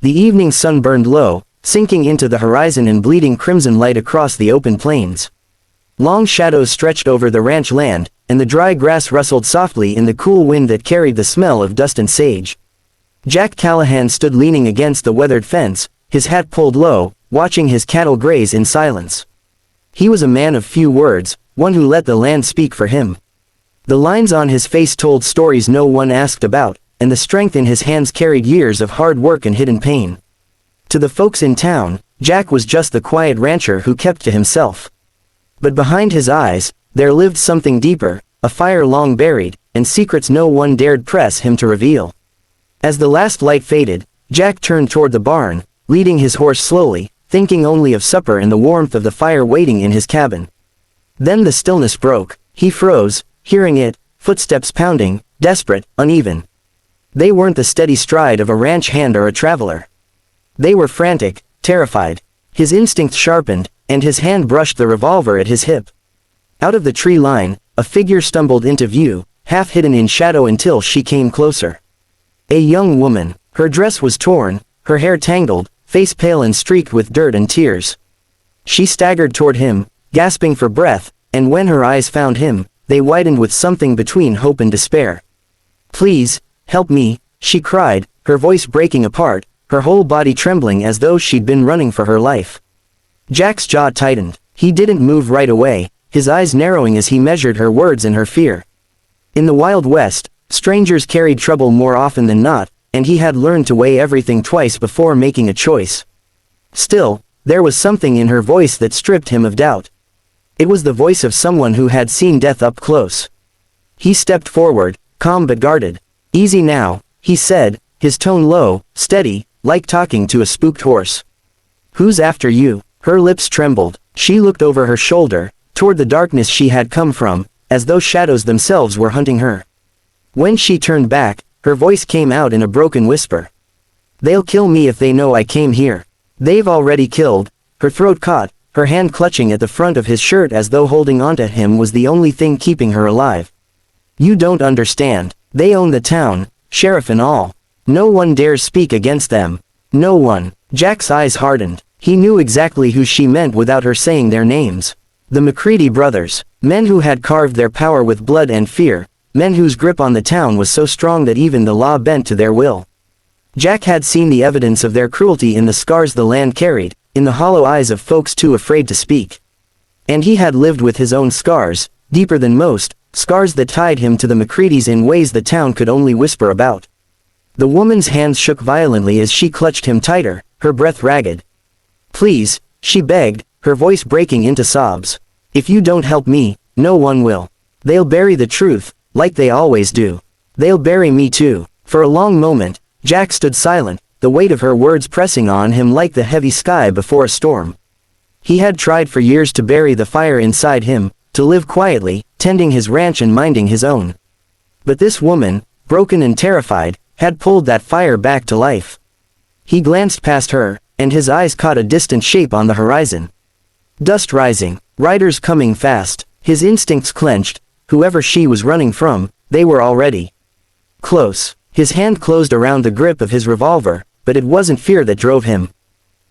The evening sun burned low, sinking into the horizon and bleeding crimson light across the open plains. Long shadows stretched over the ranch land, and the dry grass rustled softly in the cool wind that carried the smell of dust and sage. Jack Callahan stood leaning against the weathered fence, his hat pulled low, watching his cattle graze in silence. He was a man of few words, one who let the land speak for him. The lines on his face told stories no one asked about, and the strength in his hands carried years of hard work and hidden pain. To the folks in town, Jack was just the quiet rancher who kept to himself. But behind his eyes, there lived something deeper, a fire long buried, and secrets no one dared press him to reveal. As the last light faded, Jack turned toward the barn, leading his horse slowly, thinking only of supper and the warmth of the fire waiting in his cabin. Then the stillness broke. He froze, hearing it, footsteps pounding, desperate, uneven. They weren't the steady stride of a ranch hand or a traveler. They were frantic, terrified. His instinct sharpened, and his hand brushed the revolver at his hip. Out of the tree line, a figure stumbled into view, half hidden in shadow until she came closer. A young woman. Her dress was torn, her hair tangled, face pale and streaked with dirt and tears. She staggered toward him, gasping for breath, and when her eyes found him, they widened with something between hope and despair. "Please, help me," she cried, her voice breaking apart, her whole body trembling as though she'd been running for her life. Jack's jaw tightened. He didn't move right away, his eyes narrowing as he measured her words and her fear. In the Wild West, strangers carried trouble more often than not, and he had learned to weigh everything twice before making a choice. Still, there was something in her voice that stripped him of doubt. It was the voice of someone who had seen death up close. He stepped forward, calm but guarded. "Easy now," he said, his tone low, steady, like talking to a spooked horse. "Who's after you?" Her lips trembled. She looked over her shoulder, toward the darkness she had come from, as though shadows themselves were hunting her. When she turned back, her voice came out in a broken whisper. "They'll kill me if they know I came here. They've already killed." Her throat caught, her hand clutching at the front of his shirt as though holding onto him was the only thing keeping her alive. "You don't understand. They own the town, sheriff and all. No one dares speak against them. No one." Jack's eyes hardened. He knew exactly who she meant without her saying their names. The McCready brothers, men who had carved their power with blood and fear, men whose grip on the town was so strong that even the law bent to their will. Jack had seen the evidence of their cruelty in the scars the land carried, in the hollow eyes of folks too afraid to speak. And he had lived with his own scars, deeper than most, scars that tied him to the McCreadys in ways the town could only whisper about. The woman's hands shook violently as she clutched him tighter, her breath ragged. "Please," she begged, her voice breaking into sobs. "If you don't help me, no one will. They'll bury the truth, like they always do. They'll bury me too." For a long moment, Jack stood silent, the weight of her words pressing on him like the heavy sky before a storm. He had tried for years to bury the fire inside him, to live quietly, tending his ranch and minding his own. But this woman, broken and terrified, had pulled that fire back to life. He glanced past her, and his eyes caught a distant shape on the horizon. Dust rising, riders coming fast. His instincts clenched. Whoever she was running from, they were already close. His hand closed around the grip of his revolver, but it wasn't fear that drove him.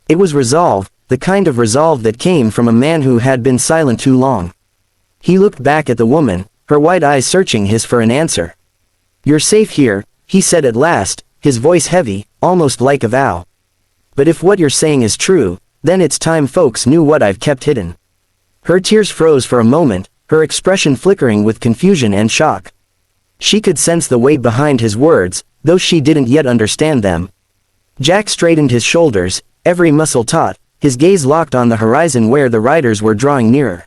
It was resolve, the kind of resolve that came from a man who had been silent too long. He looked back at the woman, her wide eyes searching his for an answer. "You're safe here," he said at last, his voice heavy, almost like a vow. "But if what you're saying is true, then it's time folks knew what I've kept hidden." Her tears froze for a moment, her expression flickering with confusion and shock. She could sense the weight behind his words, though she didn't yet understand them. Jack straightened his shoulders, every muscle taut, his gaze locked on the horizon where the riders were drawing nearer.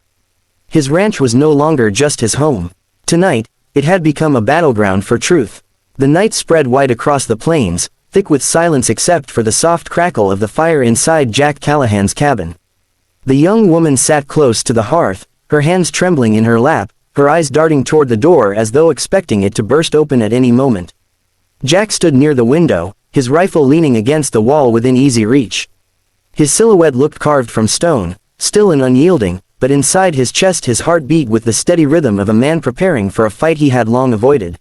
His ranch was no longer just his home. Tonight, it had become a battleground for truth. The night spread wide across the plains, thick with silence except for the soft crackle of the fire inside Jack Callahan's cabin. The young woman sat close to the hearth, her hands trembling in her lap, her eyes darting toward the door as though expecting it to burst open at any moment. Jack stood near the window, his rifle leaning against the wall within easy reach. His silhouette looked carved from stone, still and unyielding, but inside his chest his heart beat with the steady rhythm of a man preparing for a fight he had long avoided.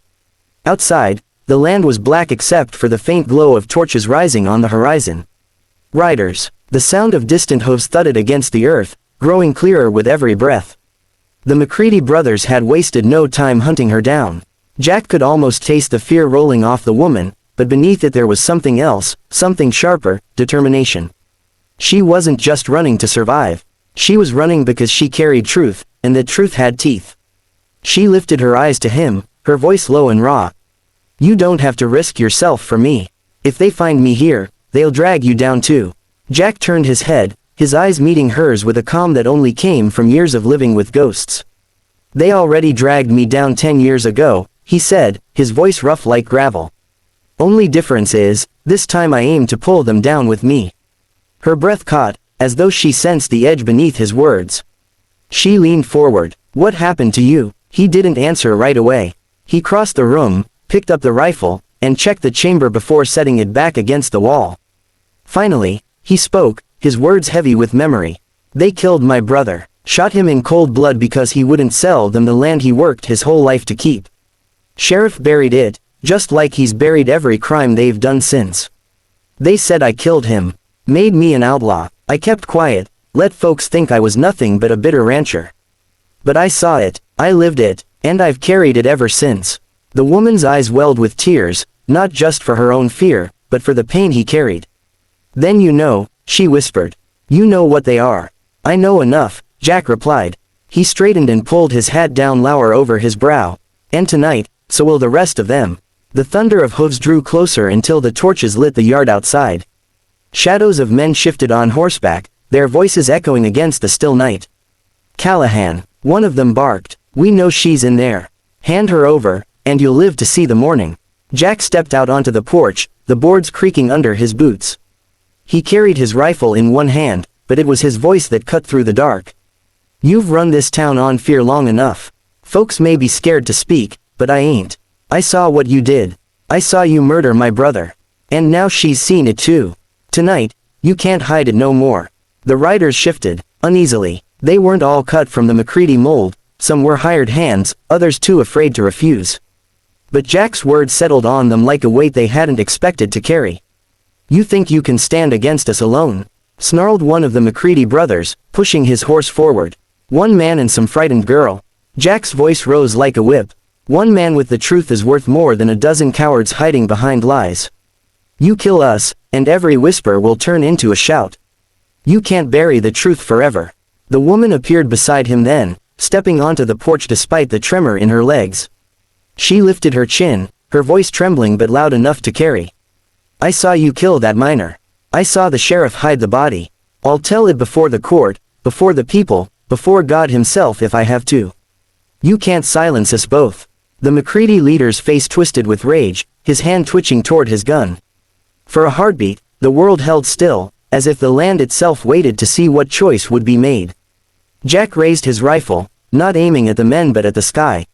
Outside, the land was black except for the faint glow of torches rising on the horizon. Riders. The sound of distant hooves thudded against the earth, growing clearer with every breath. The McCready brothers had wasted no time hunting her down. Jack could almost taste the fear rolling off the woman, but beneath it there was something else, something sharper, determination. She wasn't just running to survive. She was running because she carried truth, and that truth had teeth. She lifted her eyes to him, her voice low and raw. "You don't have to risk yourself for me. If they find me here, they'll drag you down too." Jack turned his head, his eyes meeting hers with a calm that only came from years of living with ghosts. "They already dragged me down 10 years ago," he said, his voice rough like gravel. "Only difference is, this time I aim to pull them down with me." Her breath caught, as though she sensed the edge beneath his words. She leaned forward. "What happened to you?" He didn't answer right away. He crossed the room, picked up the rifle, and checked the chamber before setting it back against the wall. Finally, he spoke, his words heavy with memory. "They killed my brother, shot him in cold blood because he wouldn't sell them the land he worked his whole life to keep. Sheriff buried it, just like he's buried every crime they've done since. They said I killed him, made me an outlaw. I kept quiet, let folks think I was nothing but a bitter rancher. But I saw it, I lived it, and I've carried it ever since." The woman's eyes welled with tears, not just for her own fear, but for the pain he carried. "Then you know," she whispered. "You know what they are." "I know enough," Jack replied. He straightened and pulled his hat down lower over his brow. "And tonight, so will the rest of them." The thunder of hooves drew closer until the torches lit the yard outside. Shadows of men shifted on horseback, their voices echoing against the still night. "Callahan," one of them barked, "we know she's in there. Hand her over, and you'll live to see the morning." Jack stepped out onto the porch, the boards creaking under his boots. He carried his rifle in one hand, but it was his voice that cut through the dark. "You've run this town on fear long enough. Folks may be scared to speak, but I ain't. I saw what you did. I saw you murder my brother. And now she's seen it too. Tonight, you can't hide it no more." The riders shifted, uneasily. They weren't all cut from the McCready mold, some were hired hands, others too afraid to refuse. But Jack's words settled on them like a weight they hadn't expected to carry. "You think you can stand against us alone?" snarled one of the McCready brothers, pushing his horse forward. "One man and some frightened girl." Jack's voice rose like a whip. "One man with the truth is worth more than a dozen cowards hiding behind lies. You kill us, and every whisper will turn into a shout. You can't bury the truth forever." The woman appeared beside him then, stepping onto the porch despite the tremor in her legs. She lifted her chin, her voice trembling but loud enough to carry. "I saw you kill that miner. I saw the sheriff hide the body. I'll tell it before the court, before the people, before God himself if I have to. You can't silence us both." The McCready leader's face twisted with rage, his hand twitching toward his gun. For a heartbeat, the world held still, as if the land itself waited to see what choice would be made. Jack raised his rifle, not aiming at the men but at the sky.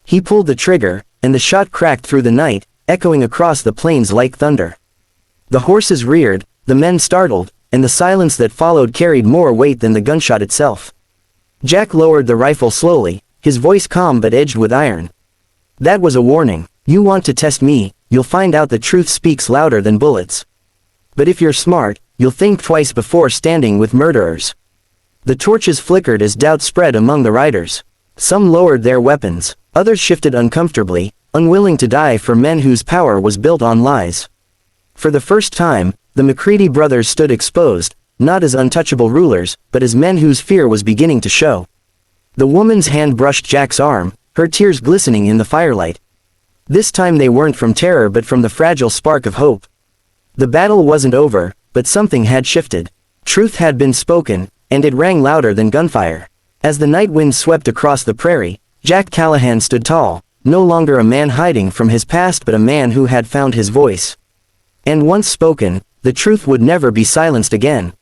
He pulled the trigger, and the shot cracked through the night, echoing across the plains like thunder. The horses reared, the men startled, and the silence that followed carried more weight than the gunshot itself. Jack lowered the rifle slowly, his voice calm but edged with iron. "That was a warning. You want to test me, you'll find out the truth speaks louder than bullets. But if you're smart, you'll think twice before standing with murderers." The torches flickered as doubt spread among the riders. Some lowered their weapons, others shifted uncomfortably, unwilling to die for men whose power was built on lies. For the first time, the McCready brothers stood exposed, not as untouchable rulers, but as men whose fear was beginning to show. The woman's hand brushed Jack's arm, her tears glistening in the firelight. This time they weren't from terror but from the fragile spark of hope. The battle wasn't over, but something had shifted. Truth had been spoken, and it rang louder than gunfire. As the night wind swept across the prairie, Jack Callahan stood tall, no longer a man hiding from his past but a man who had found his voice. And once spoken, the truth would never be silenced again.